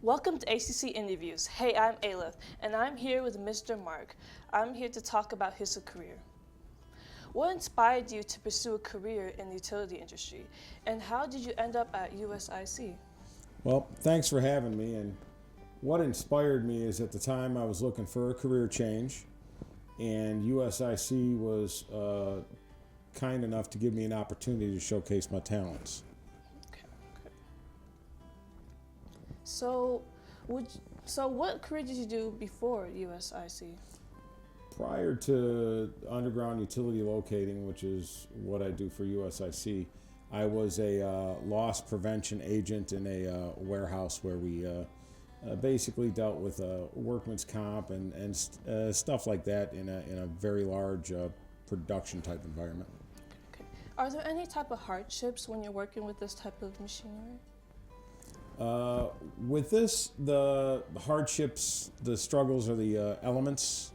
Welcome to ACC Interviews. Hey, I'm Aleph, and I'm here with Mr. Mark. I'm here to talk about his career. What inspired you to pursue a career in the utility industry, and how did you end up at USIC? Well, thanks for having me. And what inspired me is at the time I was looking for a career change, and USIC was kind enough to give me an opportunity to showcase my talents. Okay. So, what career did you do before USIC? Prior to underground utility locating, which is what I do for USIC, I was a loss prevention agent in a warehouse where we basically dealt with workman's comp and stuff like that in a very large production type environment. Okay. Are there any type of hardships when you're working with this type of machinery? With this, the hardships, the struggles are the elements.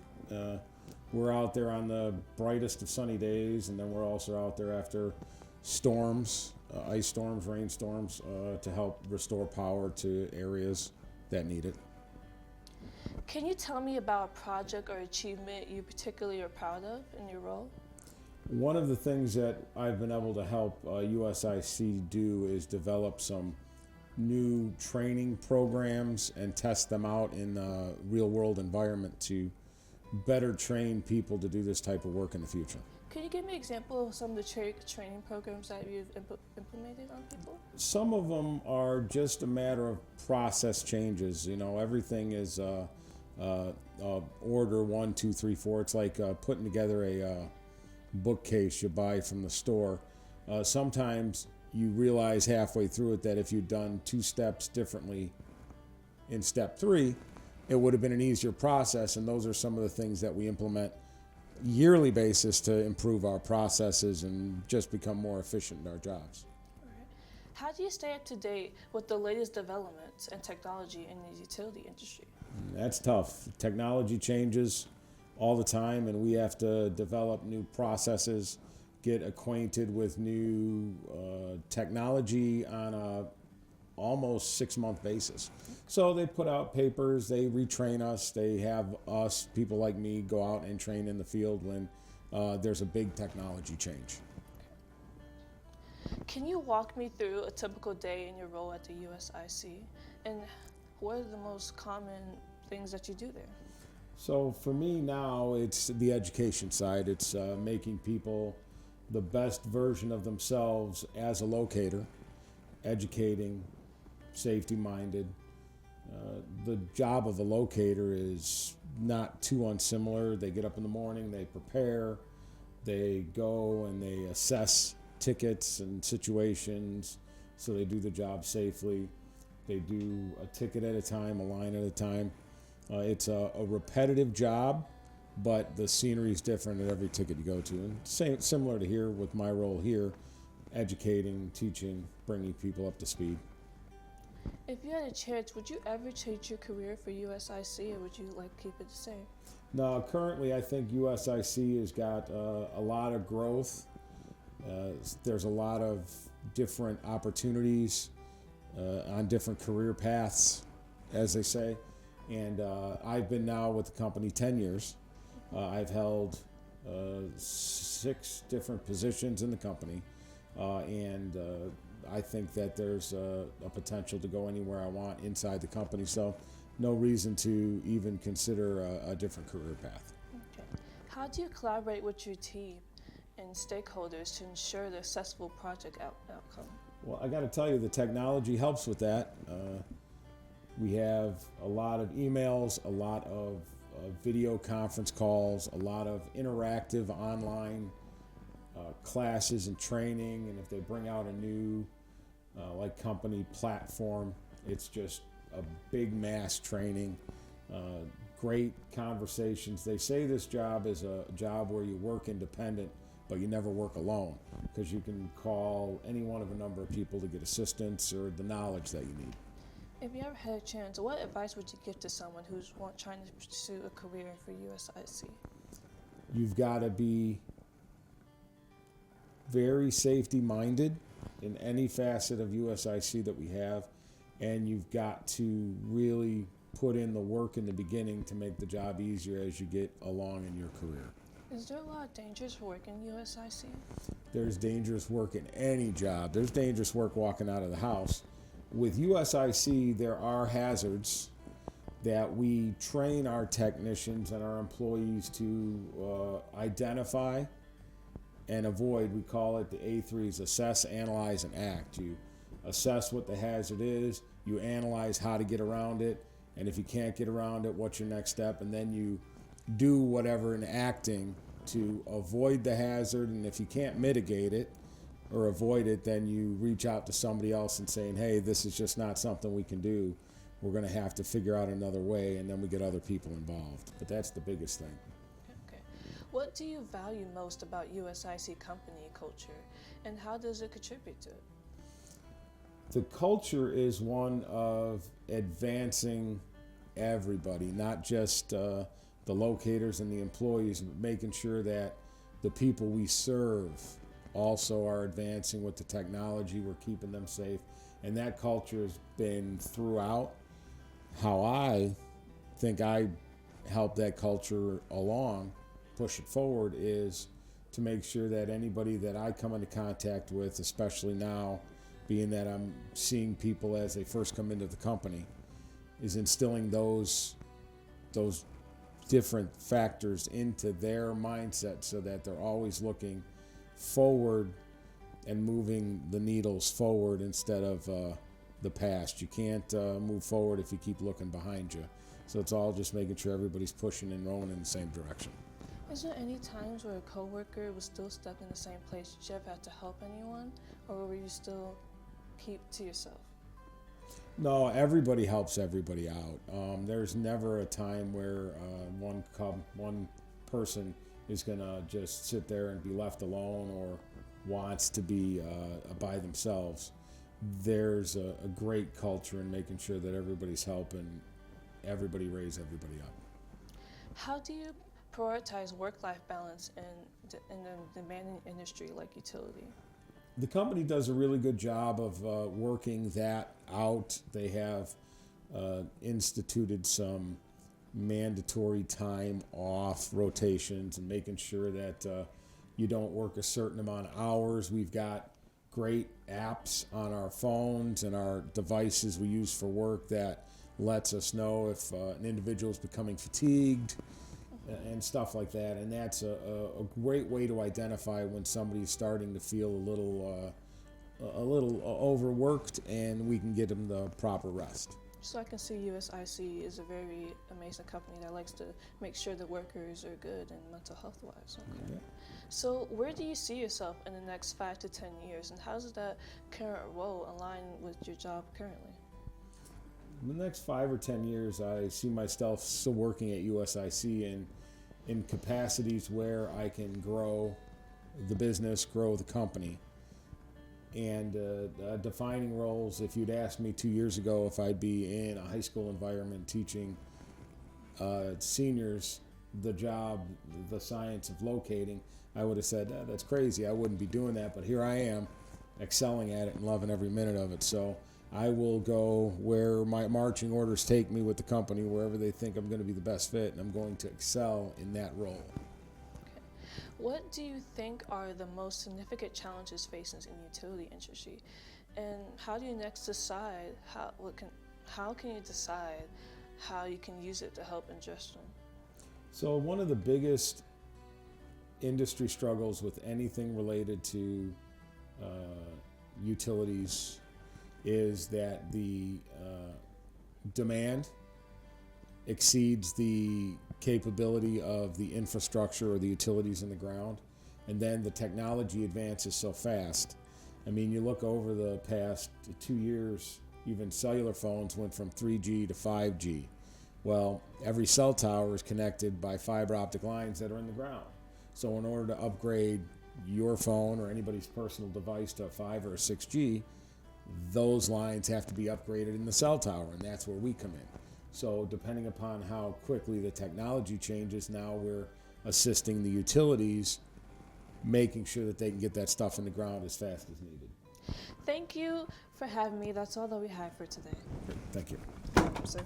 We're out there on the brightest of sunny days, and then we're also out there after storms, ice storms, rainstorms, to help restore power to areas that need it. Can you tell me about a project or achievement you particularly are proud of in your role? One of the things that I've been able to help USIC do is develop some new training programs and test them out in a real-world environment to better train people to do this type of work in the future. Could you give me an example of some of the training programs that you've implemented on people? Some of them are just a matter of process changes. You know, everything is order 1, 2, 3, 4. It's like putting together a bookcase you buy from the store. Sometimes you realize halfway through it that if you'd done 2 steps differently in step 3, it would have been an easier process, and those are some of the things that we implement yearly basis to improve our processes and just become more efficient in our jobs. All right. How do you stay up to date with the latest developments and technology in the utility industry? That's tough. Technology changes all the time, and we have to develop new processes, get acquainted with new technology on a almost 6-month basis. So they put out papers, they retrain us, they have us, people like me, go out and train in the field when there's a big technology change. Can you walk me through a typical day in your role at the USIC, and what are the most common things that you do there? So for me now, it's the education side. It's making people the best version of themselves as a locator, educating, safety-minded. The job of a locator is not too unsimilar. They get up in the morning, they prepare, they go and they assess tickets and situations, so they do the job safely. They do a ticket at a time, a line at a time. It's a repetitive job, but the scenery is different at every ticket you go to. And similar to here with my role here, educating, teaching, bringing people up to speed. If you had a chance, would you ever change your career for USIC, or would you keep it the same? Now, currently, I think USIC has got a lot of growth. There's a lot of different opportunities on different career paths, as they say. And I've been now with the company 10 years. I've held 6 different positions in the company, and I think that there's a potential to go anywhere I want inside the company, so no reason to even consider a different career path. Okay. How do you collaborate with your team and stakeholders to ensure the successful project outcome? Well, I got to tell you, the technology helps with that. We have a lot of emails, a lot of video conference calls, a lot of interactive online classes and training, and if they bring out a new company platform, it's just a big mass training, great conversations. They say this job is a job where you work independent, but you never work alone, because you can call any one of a number of people to get assistance or the knowledge that you need. If you ever had a chance, what advice would you give to someone who's trying to pursue a career for USIC? You've got to be very safety minded in any facet of USIC that we have, and you've got to really put in the work in the beginning to make the job easier as you get along in your career. Is there a lot of dangers for working USIC? There's dangerous work in any job. There's dangerous work walking out of the house. With USIC, there are hazards that we train our technicians and our employees to identify and avoid. We call it the A3s: assess, analyze, and act. You assess what the hazard is, you analyze how to get around it, and if you can't get around it, what's your next step, and then you do whatever in acting to avoid the hazard. And if you can't mitigate it or avoid it, then you reach out to somebody else and saying, hey, this is just not something we can do. We're going to have to figure out another way, and then we get other people involved. But that's the biggest thing. Okay. What do you value most about USIC company culture, and how does it contribute to it? The culture is one of advancing everybody, not just the locators and the employees, but making sure that the people we serve also are advancing with the technology. We're keeping them safe, and that culture has been throughout. How I think I help that culture along, push it forward, is to make sure that anybody that I come into contact with, especially now, being that I'm seeing people as they first come into the company, is instilling those different factors into their mindset so that they're always looking forward and moving the needles forward instead of the past. You can't move forward if you keep looking behind you. So it's all just making sure everybody's pushing and rolling in the same direction. Is there any times where a coworker was still stuck in the same place? Did you ever have to help anyone, or were you still keep to yourself? No, everybody helps everybody out. There's never a time where one person is going to just sit there and be left alone or wants to be by themselves. There's a great culture in making sure that everybody's helping everybody raise everybody up. How do you prioritize work-life balance in a demanding industry like utility? The company does a really good job of working that out. They have instituted some mandatory time off rotations and making sure that you don't work a certain amount of hours. We've got great apps on our phones and our devices we use for work that lets us know if an individual is becoming fatigued and stuff like that. And that's a great way to identify when somebody's starting to feel a little overworked, and we can get them the proper rest. So I can see USIC is a very amazing company that likes to make sure the workers are good and mental health wise. Okay. Yeah. So where do you see yourself in the next 5 to 10 years, and how does that current role align with your job currently? In the next 5 or 10 years, I see myself still working at USIC in capacities where I can grow the business, grow the company. And defining roles, if you'd asked me 2 years ago if I'd be in a high school environment teaching seniors the science of locating, I would have said, that's crazy, I wouldn't be doing that. But here I am, excelling at it and loving every minute of it. So I will go where my marching orders take me with the company, wherever they think I'm going to be the best fit, and I'm going to excel in that role. What do you think are the most significant challenges facing in the utility industry, and how do you next decide how can you decide how you can use it to help address them? So one of the biggest industry struggles with anything related to utilities is that the demand exceeds the capability of the infrastructure or the utilities in the ground, and then the technology advances so fast. I mean, you look over the past 2 years, even cellular phones went from 3G to 5G. Well, every cell tower is connected by fiber optic lines that are in the ground. So in order to upgrade your phone or anybody's personal device to 5 or 6G, those lines have to be upgraded in the cell tower, and that's where we come in. So depending upon how quickly the technology changes, now we're assisting the utilities, making sure that they can get that stuff in the ground as fast as needed. Thank you for having me. That's all that we have for today. Thank you. Sir.